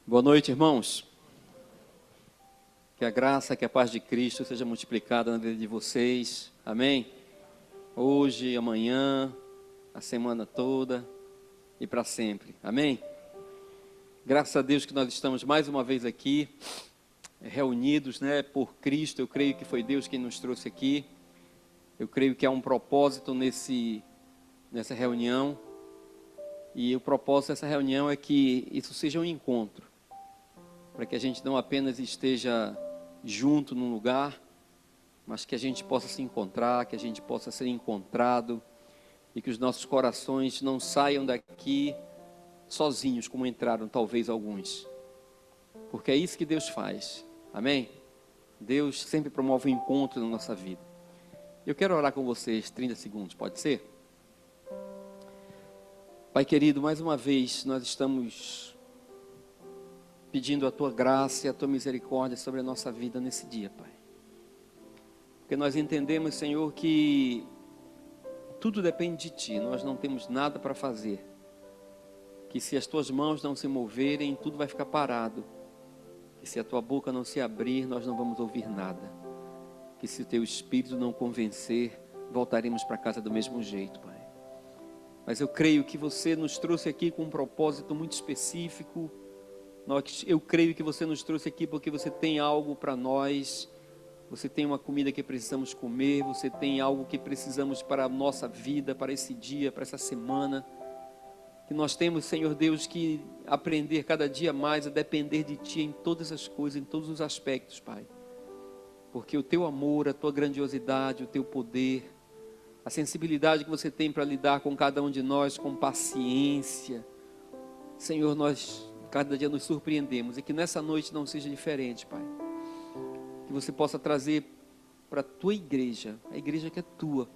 Boa noite, irmãos. Que a graça, que a paz de Cristo seja multiplicada na vida de vocês. Amém? Hoje, amanhã, a semana toda e para sempre. Amém? Graças a Deus que nós estamos mais uma vez aqui, reunidos, por Cristo. Eu creio que foi Deus quem nos trouxe aqui. Eu creio que há um propósito nessa reunião. E o propósito dessa reunião é que isso seja um encontro. Para que a gente não apenas esteja junto num lugar, mas que a gente possa se encontrar, que a gente possa ser encontrado e que os nossos corações não saiam daqui sozinhos como entraram talvez alguns, porque é isso que Deus faz. Amém? Deus sempre promove um encontro na nossa vida. Eu quero orar com vocês 30 segundos, pode ser? Pai querido, mais uma vez nós estamos pedindo a Tua graça e a Tua misericórdia sobre a nossa vida nesse dia, Pai. Porque nós entendemos, Senhor, que tudo depende de Ti, nós não temos nada para fazer. Que se as Tuas mãos não se moverem, tudo vai ficar parado. Que se a Tua boca não se abrir, nós não vamos ouvir nada. Que se o Teu Espírito não convencer, voltaremos para casa do mesmo jeito, Pai. Mas eu creio que Você nos trouxe aqui com um propósito muito específico. Eu creio que Você nos trouxe aqui porque Você tem algo para nós. Você tem uma comida que precisamos comer. Você tem algo que precisamos para a nossa vida, para esse dia, para essa semana. Que nós temos, Senhor Deus, que aprender cada dia mais a depender de Ti em todas as coisas, em todos os aspectos, Pai. Porque o Teu amor, a Tua grandiosidade, o Teu poder, a sensibilidade que Você tem para lidar com cada um de nós, com paciência. Senhor, nós cada dia nos surpreendemos e que nessa noite não seja diferente, Pai. Que Você possa trazer para a Tua igreja, a igreja que é Tua,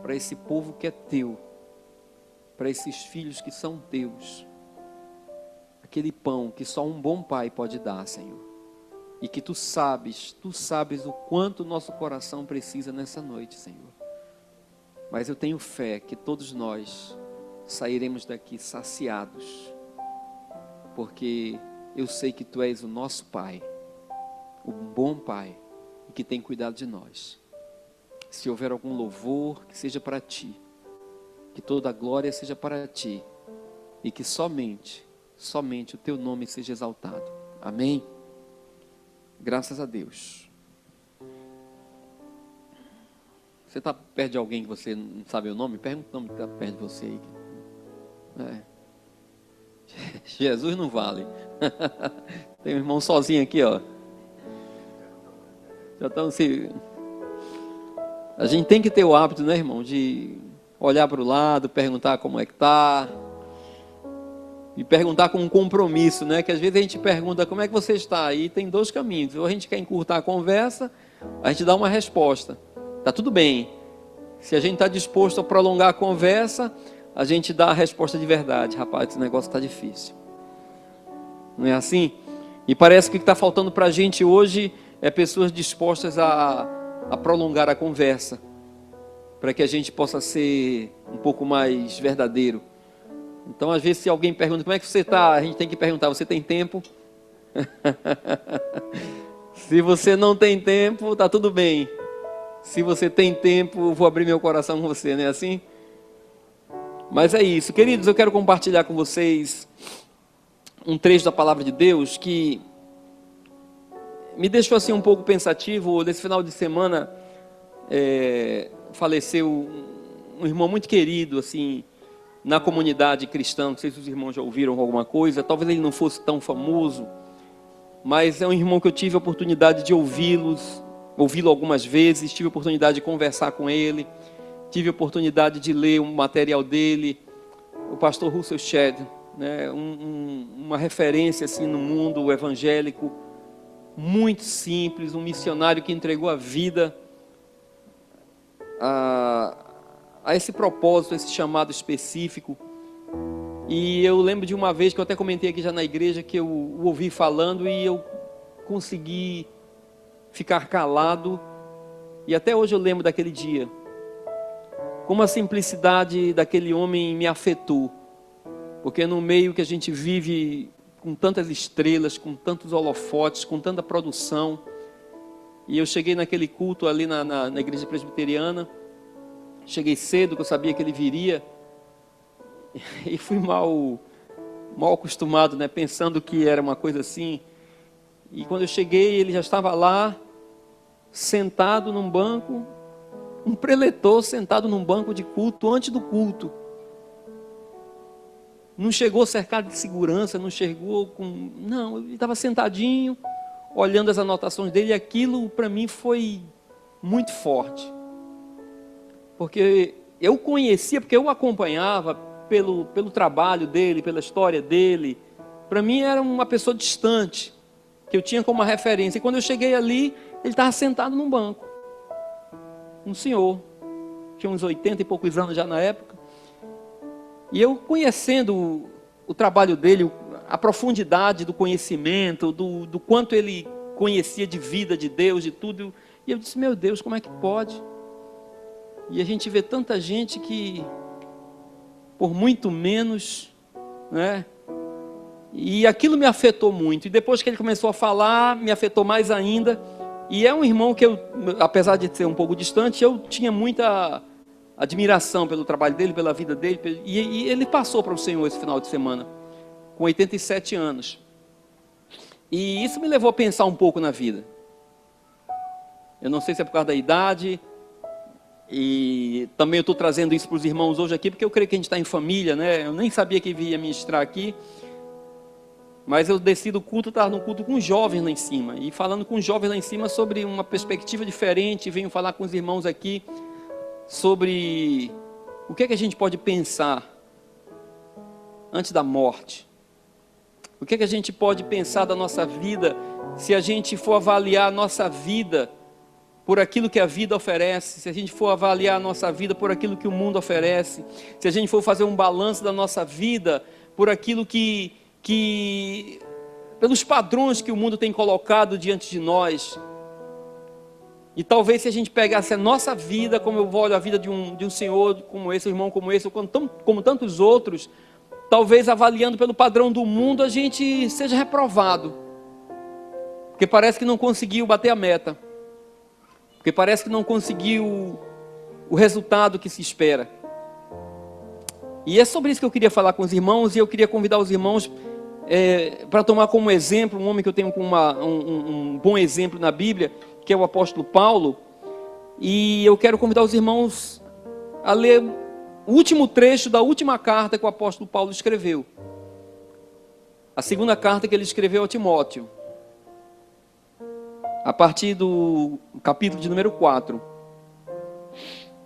para esse povo que é Teu, para esses filhos que são Teus, aquele pão que só um bom Pai pode dar, Senhor. E que Tu sabes o quanto o nosso coração precisa nessa noite, Senhor. Mas eu tenho fé que todos nós sairemos daqui saciados, porque eu sei que Tu és o nosso Pai, o bom Pai, e que tem cuidado de nós. Se houver algum louvor, que seja para Ti, que toda a glória seja para Ti, e que somente o Teu nome seja exaltado. Amém? Graças a Deus. Você está perto de alguém que você não sabe o nome? Pergunta o nome que está perto de você aí. Jesus não vale. Tem um irmão sozinho aqui, ó. Já estão se... A gente tem que ter o hábito, né, irmão, de olhar para o lado, perguntar como é que está. E perguntar com um compromisso, né? Que às vezes a gente pergunta como é que você está. E tem dois caminhos. Ou a gente quer encurtar a conversa, a gente dá uma resposta. Tá tudo bem. Se a gente está disposto a prolongar a conversa, a gente dá a resposta de verdade. Rapaz, esse negócio está difícil. Não é assim? E parece que o que está faltando para a gente hoje é pessoas dispostas a prolongar a conversa, para que a gente possa ser um pouco mais verdadeiro. Então, às vezes, se alguém pergunta como é que você está, a gente tem que perguntar: você tem tempo? Se você não tem tempo, está tudo bem. Se você tem tempo, eu vou abrir meu coração com você, não é assim? Mas é isso, queridos, eu quero compartilhar com vocês um trecho da palavra de Deus que me deixou assim um pouco pensativo. Nesse final de semana faleceu um irmão muito querido assim na comunidade cristã. Não sei se os irmãos já ouviram alguma coisa, talvez ele não fosse tão famoso, mas é um irmão que eu tive a oportunidade de ouvi-lo algumas vezes, tive a oportunidade de conversar com ele, tive a oportunidade de ler um material dele, o pastor Russell Shedd, né, uma referência assim no mundo evangélico, muito simples, um missionário que entregou a vida a esse propósito, a esse chamado específico. E eu lembro de uma vez que eu até comentei aqui já na igreja, que eu o ouvi falando e eu consegui ficar calado, e até hoje eu lembro daquele dia, como a simplicidade daquele homem me afetou, porque no meio que a gente vive com tantas estrelas, com tantos holofotes, com tanta produção. E eu cheguei naquele culto ali na igreja presbiteriana. Cheguei cedo, porque eu sabia que ele viria. E fui mal acostumado, né? Pensando que era uma coisa assim. E quando eu cheguei, ele já estava lá, sentado num banco, um preletor sentado num banco de culto, antes do culto. Não chegou cercado de segurança, não chegou com... Não, ele estava sentadinho, olhando as anotações dele, e aquilo para mim foi muito forte. Porque eu conhecia, porque eu acompanhava pelo trabalho dele, pela história dele. Para mim era uma pessoa distante, que eu tinha como uma referência. E quando eu cheguei ali, ele estava sentado num banco. Um senhor, tinha uns 80 e poucos anos já na época. E eu conhecendo o trabalho dele, a profundidade do conhecimento, do quanto ele conhecia de vida, de Deus, de tudo. E eu disse, meu Deus, como é que pode? E a gente vê tanta gente que, por muito menos, né? E aquilo me afetou muito. E depois que ele começou a falar, me afetou mais ainda. E é um irmão que eu, apesar de ser um pouco distante, eu tinha muita admiração pelo trabalho dele, pela vida dele. E ele passou para o Senhor esse final de semana, com 87 anos. E isso me levou a pensar um pouco na vida. Eu não sei se é por causa da idade. E também eu estou trazendo isso para os irmãos hoje aqui, porque eu creio que a gente está em família, né? Eu nem sabia que ia ministrar aqui. Mas eu desci do culto, estava no culto com jovens lá em cima. E falando com jovens lá em cima sobre uma perspectiva diferente. Venho falar com os irmãos aqui sobre o que é que a gente pode pensar antes da morte. O que é que a gente pode pensar da nossa vida se a gente for avaliar a nossa vida por aquilo que a vida oferece, se a gente for avaliar a nossa vida por aquilo que o mundo oferece, se a gente for fazer um balanço da nossa vida por aquilo que pelos padrões que o mundo tem colocado diante de nós. E talvez se a gente pegasse a nossa vida, como eu olho a vida de um senhor como esse, um irmão como esse, como tantos outros, talvez avaliando pelo padrão do mundo, a gente seja reprovado. Porque parece que não conseguiu bater a meta. Porque parece que não conseguiu o resultado que se espera. E é sobre isso que eu queria falar com os irmãos, e eu queria convidar os irmãos para tomar como exemplo, um homem que eu tenho como um bom exemplo na Bíblia, que é o apóstolo Paulo. E eu quero convidar os irmãos a ler o último trecho da última carta que o apóstolo Paulo escreveu. A segunda carta que ele escreveu a Timóteo. A partir do capítulo de número 4.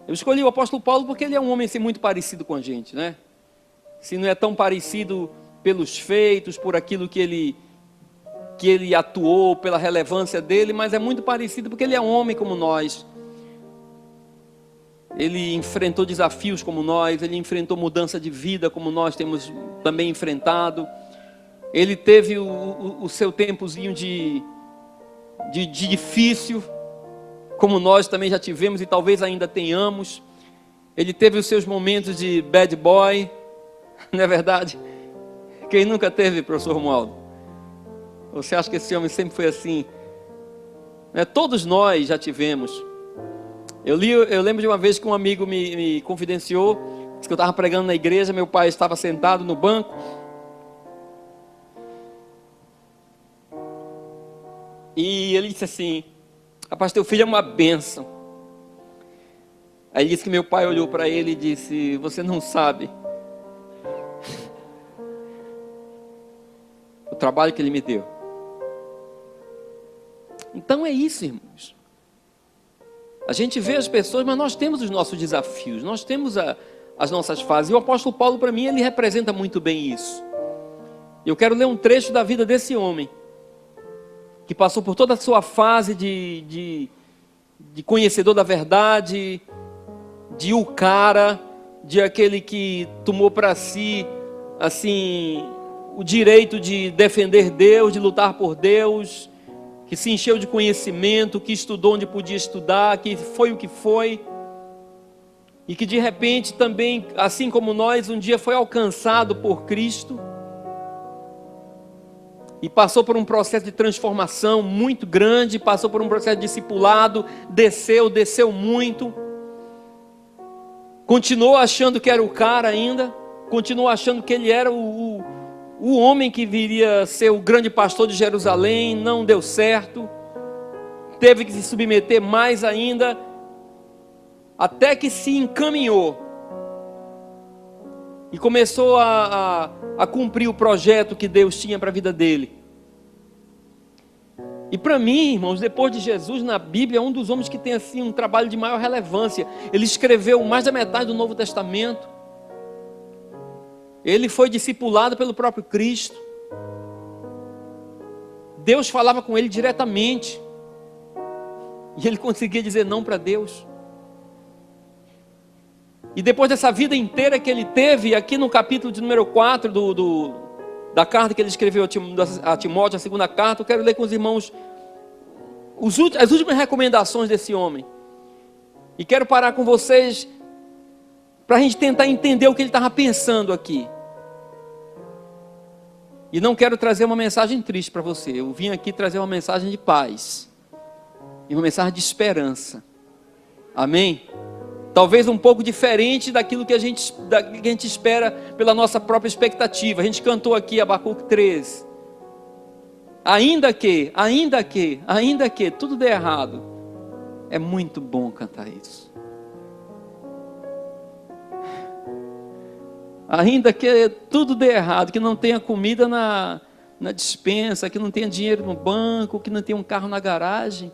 Eu escolhi o apóstolo Paulo porque ele é um homem assim, muito parecido com a gente, né? Se não é tão parecido pelos feitos, por aquilo que ele atuou, pela relevância dele, mas é muito parecido porque ele é um homem como nós. Ele enfrentou desafios como nós, ele enfrentou mudança de vida como nós temos também enfrentado. Ele teve o seu tempozinho de difícil, como nós também já tivemos e talvez ainda tenhamos. Ele teve os seus momentos de bad boy, não é verdade? Quem nunca teve, professor Romualdo? Você acha que esse homem sempre foi assim? Todos nós já tivemos. Eu lembro de uma vez que um amigo me confidenciou, disse que eu estava pregando na igreja, meu pai estava sentado no banco. E ele disse assim, rapaz, teu filho é uma bênção. Aí ele disse que meu pai olhou para ele e disse, você não sabe o trabalho que ele me deu. Então é isso, irmãos. A gente vê as pessoas, mas nós temos os nossos desafios, nós temos as nossas fases. E o apóstolo Paulo, para mim, ele representa muito bem isso. Eu quero ler um trecho da vida desse homem, que passou por toda a sua fase de conhecedor da verdade, de o cara, de aquele que tomou para si, assim, o direito de defender Deus, de lutar por Deus, que se encheu de conhecimento, que estudou onde podia estudar, que foi o que foi, e que de repente também, assim como nós, um dia foi alcançado por Cristo. e passou por um processo de transformação muito grande, passou por um processo de discipulado, desceu muito, continuou achando que era o cara ainda, continuou achando que ele era o homem que viria ser o grande pastor de Jerusalém, não deu certo, teve que se submeter mais ainda, até que se encaminhou e começou a cumprir o projeto que Deus tinha para a vida dele. E para mim, irmãos, depois de Jesus na Bíblia, é um dos homens que tem assim um trabalho de maior relevância. Ele escreveu mais da metade do Novo Testamento. Ele foi discipulado pelo próprio Cristo. Deus falava com ele diretamente. E ele conseguia dizer não para Deus. E depois dessa vida inteira que ele teve, aqui no capítulo de número 4 da carta que ele escreveu a Timóteo, a segunda carta, eu quero ler com os irmãos as últimas recomendações desse homem. E quero parar com vocês para a gente tentar entender o que ele estava pensando aqui. E não quero trazer uma mensagem triste para você. Eu vim aqui trazer uma mensagem de paz e uma mensagem de esperança. Amém? Talvez um pouco diferente daquilo que a gente espera pela nossa própria expectativa. A gente cantou aqui Abacuque 13. Ainda que, tudo dê errado. É muito bom cantar isso. Ainda que tudo dê errado, que não tenha comida na despensa, que não tenha dinheiro no banco, que não tenha um carro na garagem.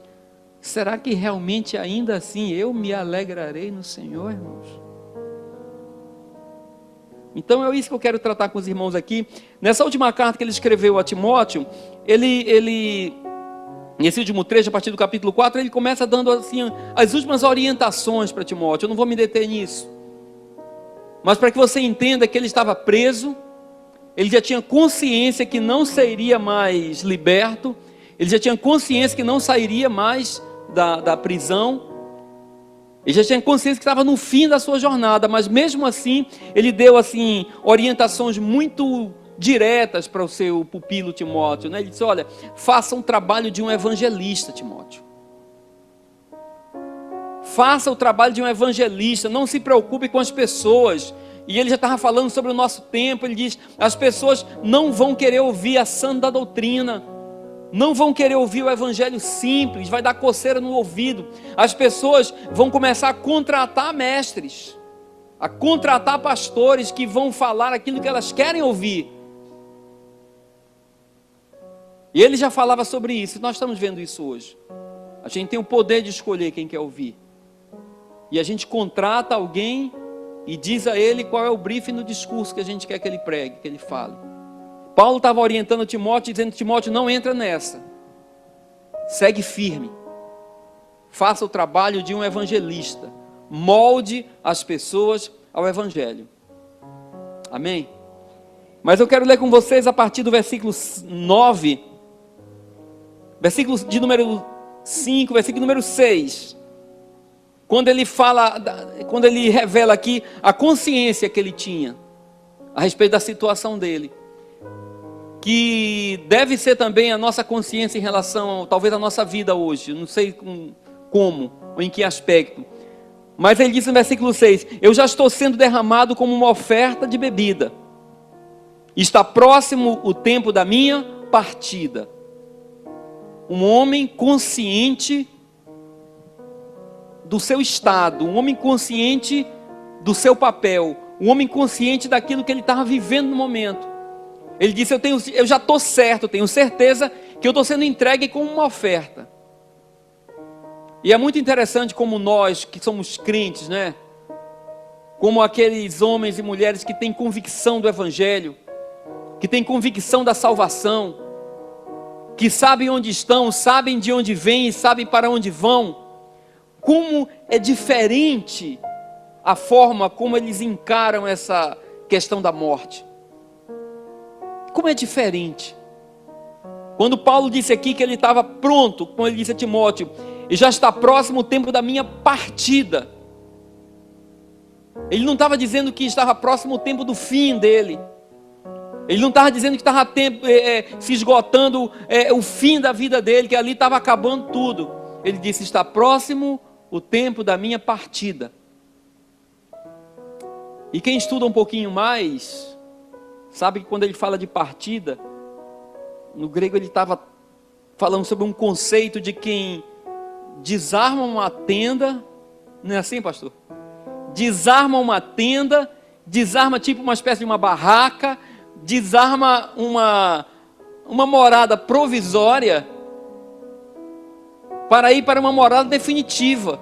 Será que realmente ainda assim eu me alegrarei no Senhor, irmãos? Então é isso que eu quero tratar com os irmãos aqui. Nessa última carta que ele escreveu a Timóteo, nesse último trecho, a partir do capítulo 4, ele começa dando assim as últimas orientações para Timóteo. Eu não vou me deter nisso. Mas para que você entenda que ele estava preso, ele já tinha consciência que não seria mais liberto, ele já tinha consciência que não sairia mais da prisão, ele já tinha consciência que estava no fim da sua jornada, mas mesmo assim, ele deu assim orientações muito diretas para o seu pupilo Timóteo, né? Ele disse: olha, faça um trabalho de um evangelista, Timóteo. Faça o trabalho de um evangelista, não se preocupe com as pessoas. E ele já estava falando sobre o nosso tempo. Ele diz: as pessoas não vão querer ouvir a sã da doutrina, não vão querer ouvir o evangelho simples, vai dar coceira no ouvido. As pessoas vão começar a contratar mestres, a contratar pastores que vão falar aquilo que elas querem ouvir. E ele já falava sobre isso. Nós estamos vendo isso hoje. A gente tem o poder de escolher quem quer ouvir. E a gente contrata alguém e diz a ele qual é o briefing no discurso que a gente quer que ele pregue, que ele fale. Paulo estava orientando Timóteo, dizendo: Timóteo, não entra nessa. Segue firme. Faça o trabalho de um evangelista. Molde as pessoas ao evangelho. Amém? Mas eu quero ler com vocês a partir do versículo 9, versículo de número 5, versículo número 6. Quando ele revela aqui a consciência que ele tinha a respeito da situação dele, que deve ser também a nossa consciência em relação, talvez, à nossa vida hoje. Não sei como ou em que aspecto. Mas ele diz no versículo 6: eu já estou sendo derramado como uma oferta de bebida. Está próximo o tempo da minha partida. Um homem consciente do seu estado, um homem consciente do seu papel, um homem consciente daquilo que ele estava vivendo no momento. Ele disse: eu já estou certo, tenho certeza que eu estou sendo entregue como uma oferta. E é muito interessante como nós, que somos crentes, né? Como aqueles homens e mulheres que têm convicção do Evangelho, que têm convicção da salvação, que sabem onde estão, sabem de onde vêm e sabem para onde vão. Como é diferente a forma como eles encaram essa questão da morte. Como é diferente. Quando Paulo disse aqui que ele estava pronto, como ele disse a Timóteo, e já está próximo o tempo da minha partida. Ele não estava dizendo que estava próximo o tempo do fim dele. Ele não estava dizendo que estava se esgotando o fim da vida dele, que ali estava acabando tudo. Ele disse: está próximo o tempo da minha partida. E quem estuda um pouquinho mais, sabe que quando ele fala de partida, no grego ele estava falando sobre um conceito de quem desarma uma tenda. Não é assim, pastor? Desarma uma tenda, desarma tipo uma espécie de uma barraca, desarma uma morada provisória para ir para uma morada definitiva.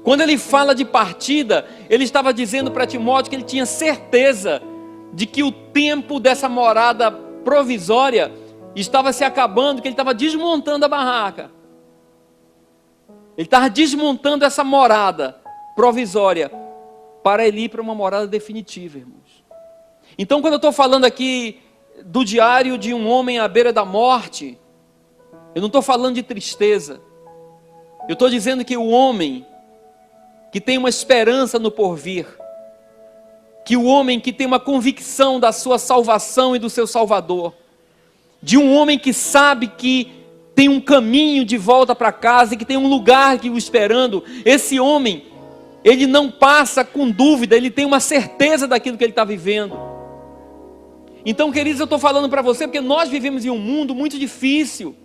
Quando ele fala de partida, ele estava dizendo para Timóteo que ele tinha certeza de que o tempo dessa morada provisória estava se acabando, que ele estava desmontando a barraca. Ele estava desmontando essa morada provisória para ele ir para uma morada definitiva, irmãos. Então, quando eu estou falando aqui do diário de um homem à beira da morte, eu não estou falando de tristeza. Eu estou dizendo que o homem que tem uma esperança no porvir, que o homem que tem uma convicção da sua salvação e do seu Salvador, de um homem que sabe que tem um caminho de volta para casa e que tem um lugar que o esperando, esse homem, ele não passa com dúvida, ele tem uma certeza daquilo que ele está vivendo. Então, queridos, eu estou falando para você porque nós vivemos em um mundo muito difícil,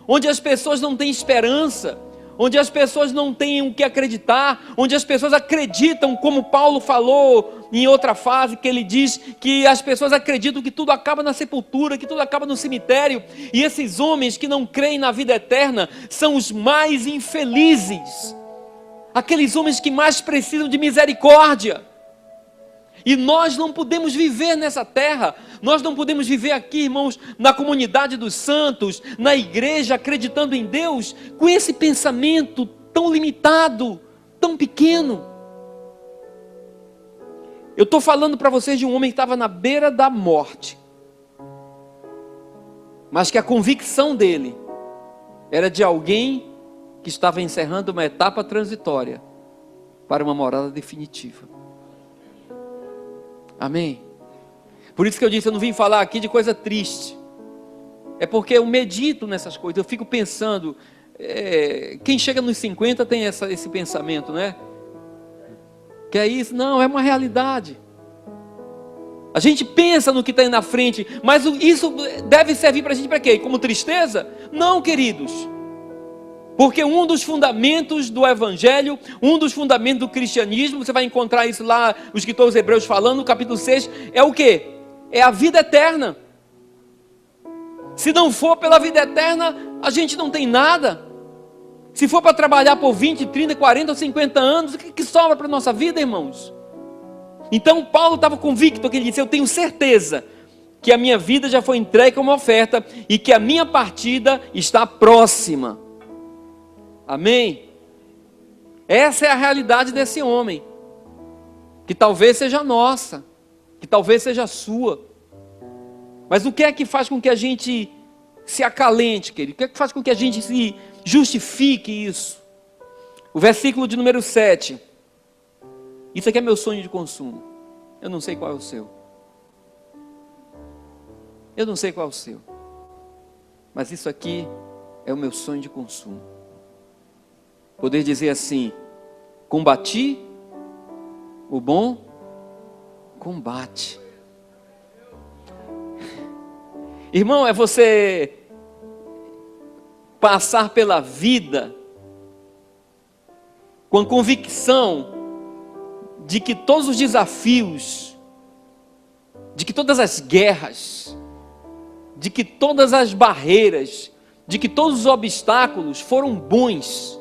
onde as pessoas não têm esperança, onde as pessoas não têm o que acreditar, onde as pessoas acreditam, como Paulo falou em outra fase, que ele diz que as pessoas acreditam que tudo acaba na sepultura, que tudo acaba no cemitério, e esses homens que não creem na vida eterna são os mais infelizes, aqueles homens que mais precisam de misericórdia. E nós não podemos viver nessa terra, nós não podemos viver aqui, irmãos, na comunidade dos santos, na igreja, acreditando em Deus, com esse pensamento tão limitado, tão pequeno. Eu estou falando para vocês de um homem que estava na beira da morte, mas que a convicção dele era de alguém que estava encerrando uma etapa transitória para uma morada definitiva. Amém? Por isso que eu disse, eu não vim falar aqui de coisa triste. É porque eu medito nessas coisas, eu fico pensando, quem chega nos 50 tem esse pensamento, né? Que é isso? Não, é uma realidade. A gente pensa no que está aí na frente, mas isso deve servir para a gente para quê? Como tristeza? Não, queridos. Porque um dos fundamentos do Evangelho, um dos fundamentos do cristianismo, você vai encontrar isso lá, os escritores hebreus falando, no capítulo 6, é o quê? É a vida eterna. Se não for pela vida eterna, a gente não tem nada. Se for para trabalhar por 20, 30, 40 ou 50 anos, o que sobra para a nossa vida, irmãos? Então Paulo estava convicto, que ele disse, eu tenho certeza que a minha vida já foi entregue como oferta e que a minha partida está próxima. Amém? Essa é a realidade desse homem, que talvez seja nossa, que talvez seja sua. Mas o que é que faz com que a gente se acalente, querido? O que é que faz com que a gente se justifique isso? O versículo de número 7. Isso aqui é meu sonho de consumo. Eu não sei qual é o seu. Eu não sei qual é o seu. Mas isso aqui é o meu sonho de consumo. Poder dizer assim: combati o bom combate. Irmão, é você passar pela vida com a convicção de que todos os desafios, de que todas as guerras, de que todas as barreiras, de que todos os obstáculos foram bons,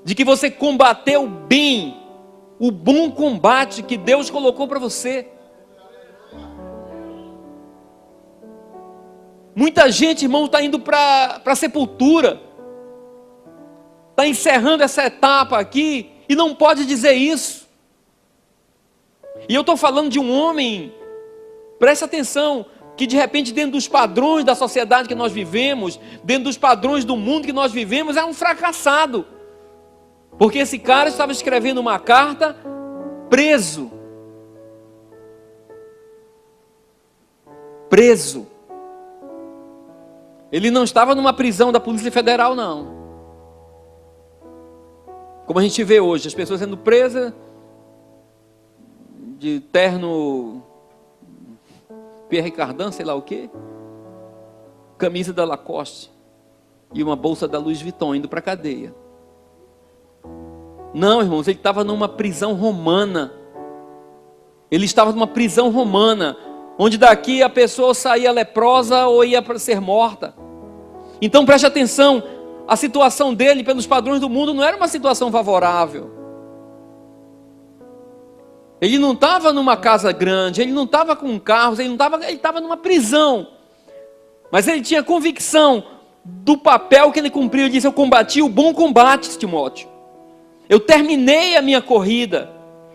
de que você combateu bem, o bom combate que Deus colocou para você. Muita gente, irmão, está indo para a sepultura, está encerrando essa etapa aqui, e não pode dizer isso. E eu estou falando de um homem, presta atenção, que de repente dentro dos padrões da sociedade que nós vivemos, dentro dos padrões do mundo que nós vivemos, é um fracassado. Porque esse cara estava escrevendo uma carta preso. preso. Ele não estava numa prisão da Polícia Federal, não. Como a gente vê hoje, as pessoas sendo presas de terno Pierre Cardin, sei lá o quê, camisa da Lacoste e uma bolsa da Louis Vuitton, indo para a cadeia. Não, irmãos, ele estava numa prisão romana. Ele estava numa prisão romana, onde daqui a pessoa saía leprosa ou ia para ser morta. Então preste atenção, a situação dele, pelos padrões do mundo, não era uma situação favorável. Ele não estava numa casa grande, ele não estava com carros, ele estava numa prisão. Mas ele tinha convicção do papel que ele cumpriu. Ele disse: eu combati o bom combate, Timóteo. Eu terminei a minha corrida.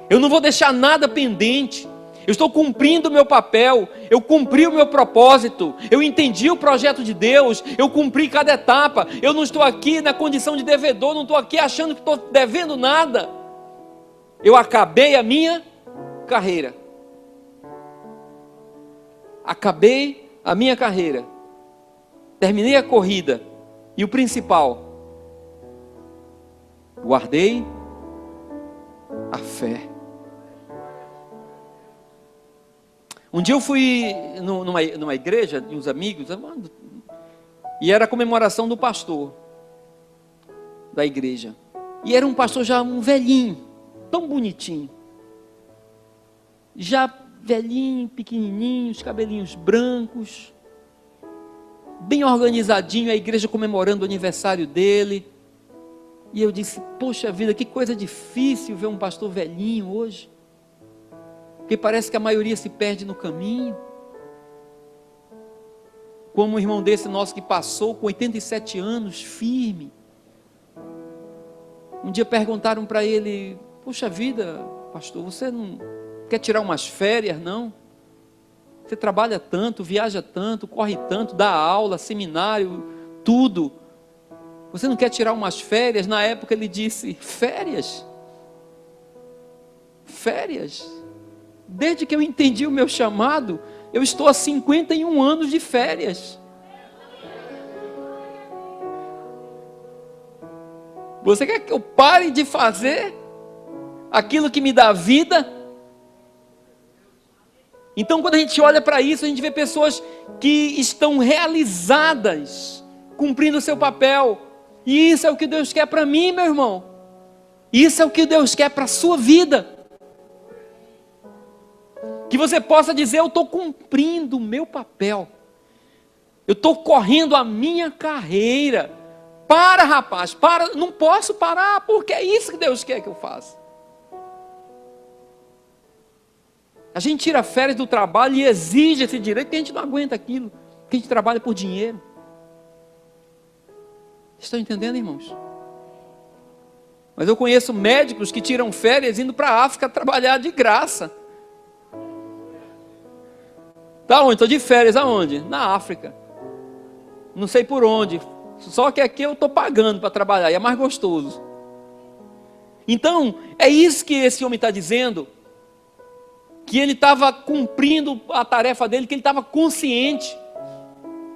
Eu não vou deixar nada pendente. Eu estou cumprindo o meu papel. Eu cumpri o meu propósito. Eu entendi o projeto de Deus. Eu cumpri cada etapa. Eu não estou aqui na condição de devedor. Não estou aqui achando que estou devendo nada. Eu acabei a minha carreira. Acabei a minha carreira. Terminei a corrida. E o principal, guardei a fé. Um dia eu fui numa igreja de uns amigos, e era a comemoração do pastor da igreja. E era um pastor já um velhinho, tão bonitinho. Já velhinho, pequenininho, os cabelinhos brancos, bem organizadinho, a igreja comemorando o aniversário dele. E eu disse: poxa vida, que coisa difícil ver um pastor velhinho hoje, porque parece que a maioria se perde no caminho. Como um irmão desse nosso que passou com 87 anos, firme. Um dia perguntaram para ele: poxa vida, pastor, você não quer tirar umas férias, não? Você trabalha tanto, viaja tanto, corre tanto, dá aula, seminário, tudo. Você não quer tirar umas férias? Na época ele disse: férias? Férias? Desde que eu entendi o meu chamado, eu estou há 51 anos de férias. Você quer que eu pare de fazer aquilo que me dá vida? Então, quando a gente olha para isso, a gente vê pessoas que estão realizadas, cumprindo o seu papel. E isso é o que Deus quer para mim, meu irmão. Isso é o que Deus quer para a sua vida. Que você possa dizer: eu estou cumprindo o meu papel. Eu estou correndo a minha carreira. Para, rapaz, para, não posso parar, porque é isso que Deus quer que eu faça. A gente tira férias do trabalho e exige esse direito, porque a gente não aguenta aquilo, porque a gente trabalha por dinheiro. Estão entendendo, irmãos? Mas eu conheço médicos que tiram férias indo para a África trabalhar de graça. Tá onde? Estou de férias aonde? Na África. Não sei por onde. Só que aqui eu estou pagando para trabalhar e é mais gostoso. Então, é isso que esse homem está dizendo. Que ele estava cumprindo a tarefa dele, que ele estava consciente.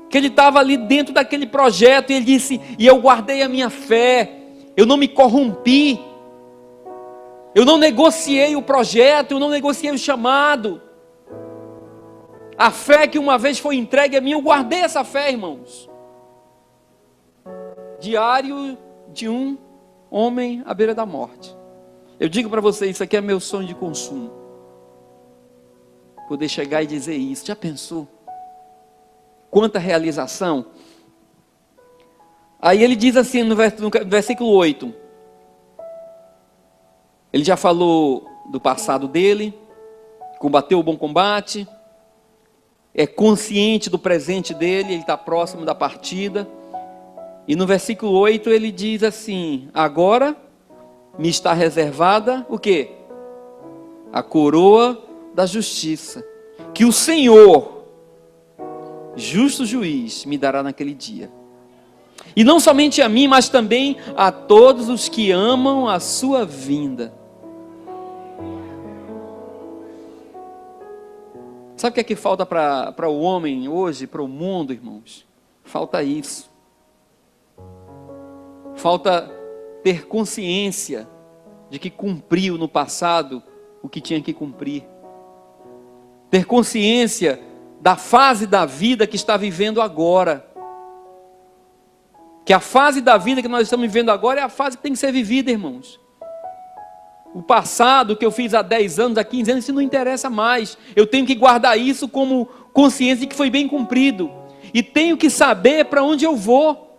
Que ele estava ali dentro daquele projeto. E ele disse: e eu guardei a minha fé. Eu não me corrompi. Eu não negociei o projeto. Eu não negociei o chamado. A fé que uma vez foi entregue a mim, eu guardei essa fé, irmãos. Diário de um homem à beira da morte. Eu digo para vocês, isso aqui é meu sonho de consumo. Poder chegar e dizer isso. Já pensou? Quanta realização. Aí ele diz assim no versículo 8. Ele já falou do passado dele. Combateu o bom combate. É consciente do presente dele. Ele está próximo da partida. E no versículo 8 ele diz assim: agora me está reservada o quê? A coroa da justiça, que o Senhor, justo juiz, me dará naquele dia. E não somente a mim, mas também a todos os que amam a sua vinda. Sabe o que é que falta para o homem hoje, para o mundo, irmãos? Falta isso. Falta ter consciência de que cumpriu no passado o que tinha que cumprir. Ter consciência da fase da vida que está vivendo agora. Que a fase da vida que nós estamos vivendo agora é a fase que tem que ser vivida, irmãos. O passado que eu fiz há 10 anos, há 15 anos, isso não interessa mais. Eu tenho que guardar isso como consciência de que foi bem cumprido. E tenho que saber para onde eu vou.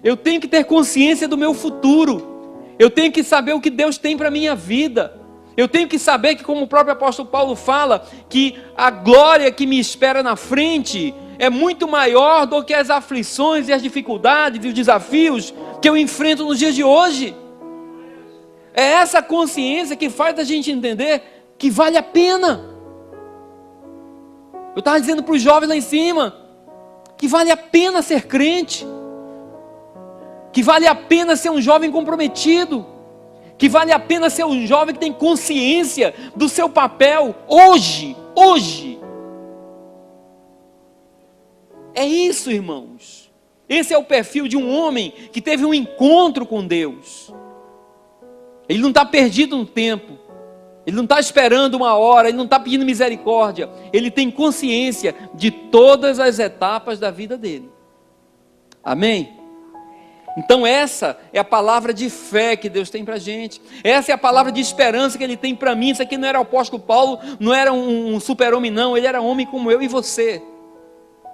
Eu tenho que ter consciência do meu futuro. Eu tenho que saber o que Deus tem para a minha vida. Eu tenho que saber que, como o próprio apóstolo Paulo fala, que a glória que me espera na frente é muito maior do que as aflições e as dificuldades e os desafios que eu enfrento nos dias de hoje. É essa consciência que faz a gente entender que vale a pena. Eu estava dizendo para os jovens lá em cima, que vale a pena ser crente, que vale a pena ser um jovem comprometido, que vale a pena ser um jovem que tem consciência do seu papel hoje. É isso, irmãos. Esse é o perfil de um homem que teve um encontro com Deus. Ele não está perdido no tempo. Ele não está esperando uma hora. Ele não está pedindo misericórdia. Ele tem consciência de todas as etapas da vida dele. Amém? Então essa é a palavra de fé que Deus tem para a gente. Essa é a palavra de esperança que Ele tem para mim. Isso aqui não era o apóstolo Paulo, não era um super-homem não. Ele era homem como eu e você.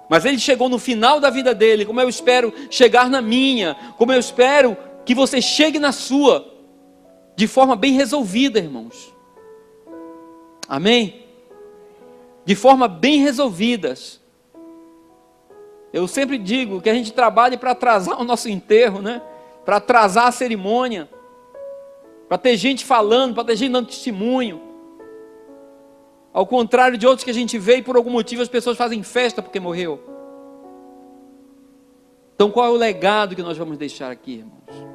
Mas ele chegou no final da vida dele, como eu espero chegar na minha, como eu espero que você chegue na sua, de forma bem resolvida, irmãos. Amém? De forma bem resolvidas. Eu sempre digo que a gente trabalha para atrasar o nosso enterro, né? Para atrasar a cerimônia, para ter gente falando, para ter gente dando testemunho. Ao contrário de outros que a gente vê e por algum motivo as pessoas fazem festa porque morreu. Então qual é o legado que nós vamos deixar aqui, irmãos?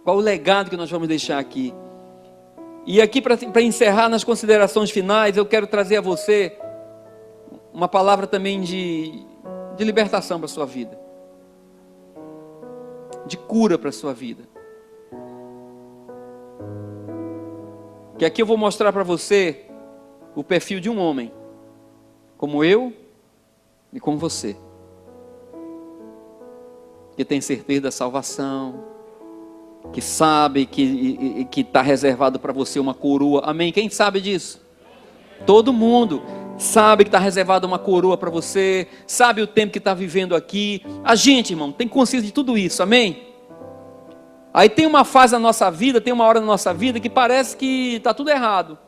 Qual é o legado que nós vamos deixar aqui? E aqui para encerrar nas considerações finais, eu quero trazer a você uma palavra também de libertação para a sua vida. De cura para a sua vida. Que aqui eu vou mostrar para você o perfil de um homem, como eu e como você, que tem certeza da salvação, que sabe que está reservado para você uma coroa. Amém? Quem sabe disso? Todo mundo sabe que está reservado uma coroa para você, sabe o tempo que está vivendo aqui. A gente, irmão, tem consciência de tudo isso. Amém? Aí tem uma fase da nossa vida, tem uma hora da nossa vida que parece que está tudo errado.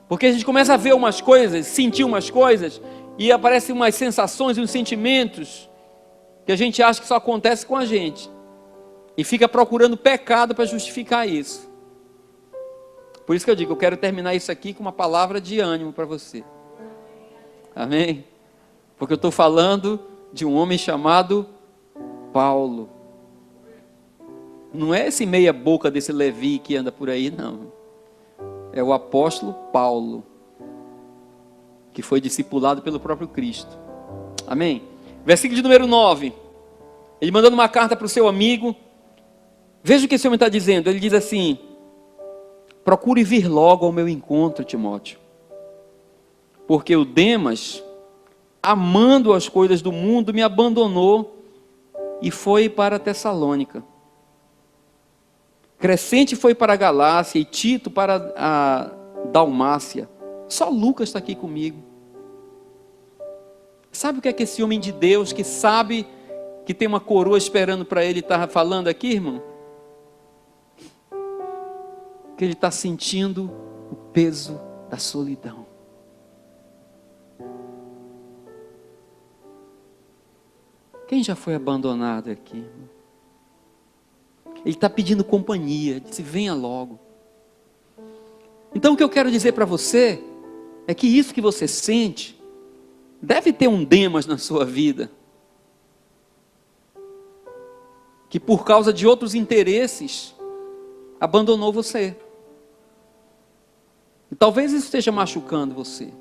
Porque a gente começa a ver umas coisas, sentir umas coisas, e aparecem umas sensações e uns sentimentos que a gente acha que só acontece com a gente. E fica procurando pecado para justificar isso. Por isso que eu digo, eu quero terminar isso aqui com uma palavra de ânimo para você. Amém? Porque eu estou falando de um homem chamado Paulo. Não é esse meia boca desse Levi que anda por aí, não. É o apóstolo Paulo, que foi discipulado pelo próprio Cristo. Amém? Versículo de número 9. Ele mandando uma carta para o seu amigo. Veja o que esse homem está dizendo. Ele diz assim: procure vir logo ao meu encontro, Timóteo. Porque o Demas, amando as coisas do mundo, me abandonou e foi para Tessalônica. Crescente foi para a Galácia e Tito para a Dalmácia. Só Lucas está aqui comigo. Sabe o que é que esse homem de Deus, que sabe que tem uma coroa esperando para ele, está falando aqui, irmão? Que ele está sentindo o peso da solidão. Quem já foi abandonado aqui, irmão? Ele está pedindo companhia, disse: venha logo. Então o que eu quero dizer para você é que isso que você sente deve ter um Demas na sua vida, que por causa de outros interesses abandonou você. E talvez isso esteja machucando você.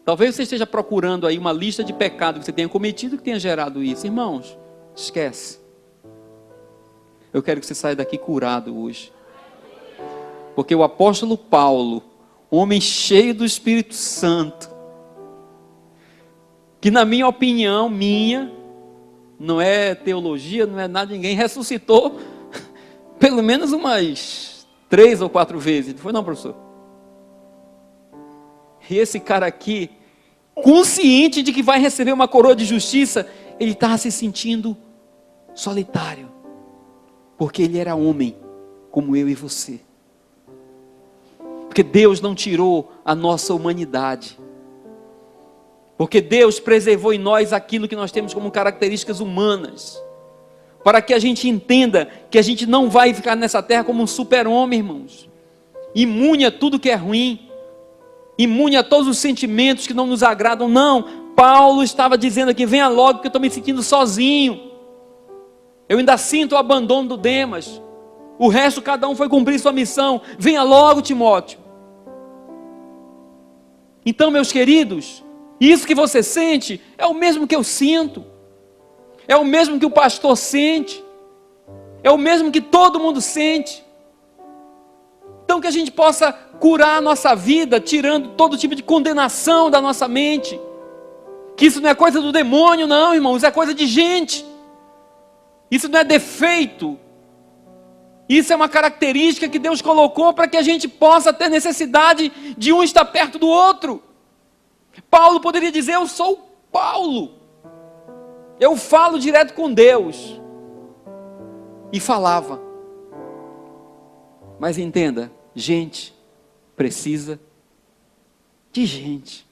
Talvez você esteja procurando aí uma lista de pecados que você tenha cometido que tenha gerado isso. Irmãos, esquece. Eu quero que você saia daqui curado hoje. Porque o apóstolo Paulo, homem cheio do Espírito Santo, que na minha opinião, não é teologia, não é nada de ninguém, ressuscitou pelo menos umas 3 ou 4 vezes. Não foi não, professor? E esse cara aqui, consciente de que vai receber uma coroa de justiça, ele estava se sentindo solitário. Porque ele era homem, como eu e você. Porque Deus não tirou a nossa humanidade. Porque Deus preservou em nós aquilo que nós temos como características humanas. Para que a gente entenda que a gente não vai ficar nessa terra como um super-homem, irmãos. Imune a tudo que é ruim. Imune a todos os sentimentos que não nos agradam. Não, Paulo estava dizendo aqui, venha logo que eu estou me sentindo sozinho. Eu ainda sinto o abandono do Demas. O resto cada um foi cumprir sua missão. Venha logo, Timóteo. Então, meus queridos, isso que você sente é o mesmo que eu sinto. É o mesmo que o pastor sente. É o mesmo que todo mundo sente. Então que a gente possa curar a nossa vida, tirando todo tipo de condenação da nossa mente. Que isso não é coisa do demônio, não, irmão. Isso é coisa de gente. Isso não é defeito. Isso é uma característica que Deus colocou para que a gente possa ter necessidade de um estar perto do outro. Paulo poderia dizer, eu sou Paulo. Eu falo direto com Deus. E falava. Mas entenda, gente precisa de gente.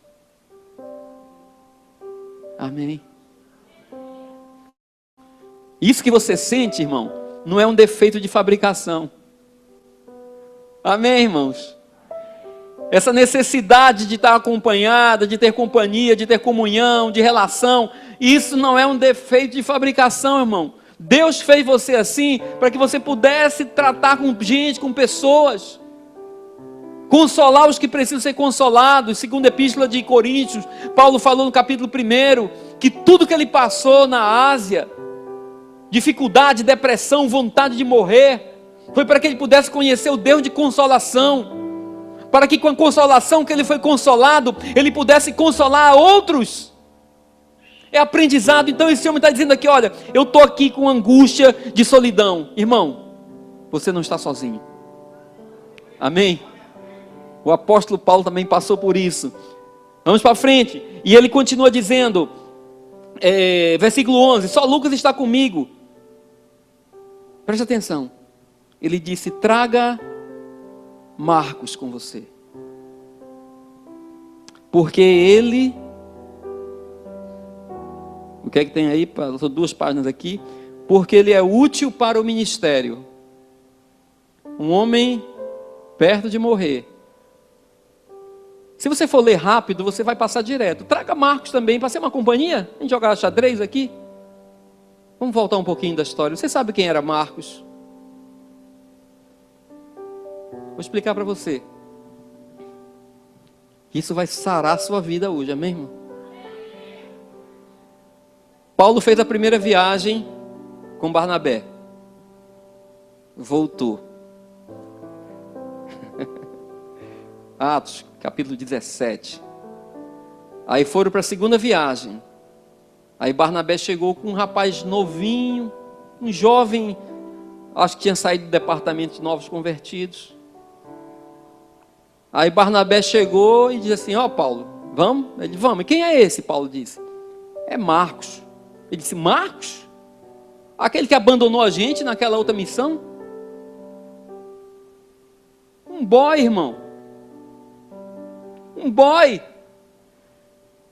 Amém? Isso que você sente, irmão, não é um defeito de fabricação. Amém, irmãos? Essa necessidade de estar acompanhada, de ter companhia, de ter comunhão, de relação, isso não é um defeito de fabricação, irmão. Deus fez você assim para que você pudesse tratar com gente, com pessoas, consolar os que precisam ser consolados. Segundo a epístola de Coríntios, Paulo falou no capítulo 1 que tudo que ele passou na Ásia, dificuldade, depressão, vontade de morrer, foi para que ele pudesse conhecer o Deus de consolação, para que com a consolação que ele foi consolado, ele pudesse consolar outros. É aprendizado. Então esse homem está dizendo aqui, olha, eu estou aqui com angústia de solidão. Irmão, você não está sozinho. Amém? O apóstolo Paulo também passou por isso. Vamos para frente. E ele continua dizendo, versículo 11, só Lucas está comigo. Preste atenção. Ele disse, traga Marcos com você. Porque ele... O que é que tem aí? São 2 páginas aqui. Porque ele é útil para o ministério. Um homem perto de morrer. Se você for ler rápido, você vai passar direto. Traga Marcos também para ser uma companhia. A gente jogar xadrez aqui. Vamos voltar um pouquinho da história. Você sabe quem era Marcos? Vou explicar para você. Isso vai sarar a sua vida hoje, amém, irmão? Paulo fez a primeira viagem com Barnabé. Voltou. Atos, capítulo 17. Aí foram para a segunda viagem. Aí Barnabé chegou com um rapaz novinho, um jovem, acho que tinha saído do departamento de novos convertidos. Aí Barnabé chegou e disse assim, ó Paulo, vamos? Ele disse, vamos. E quem é esse? Paulo disse, é Marcos. Ele disse, Marcos? Aquele que abandonou a gente naquela outra missão? Um boy, irmão. Um boy.